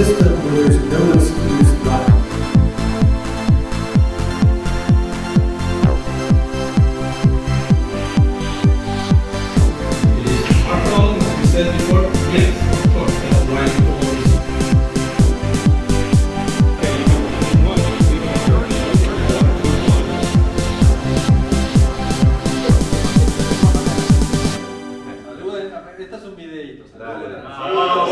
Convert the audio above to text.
system where there's no excuse not. It is our problem, as we said before, yes, of course, that's right for all this. Saluden, este es un videito. Dale, Saluden. dale.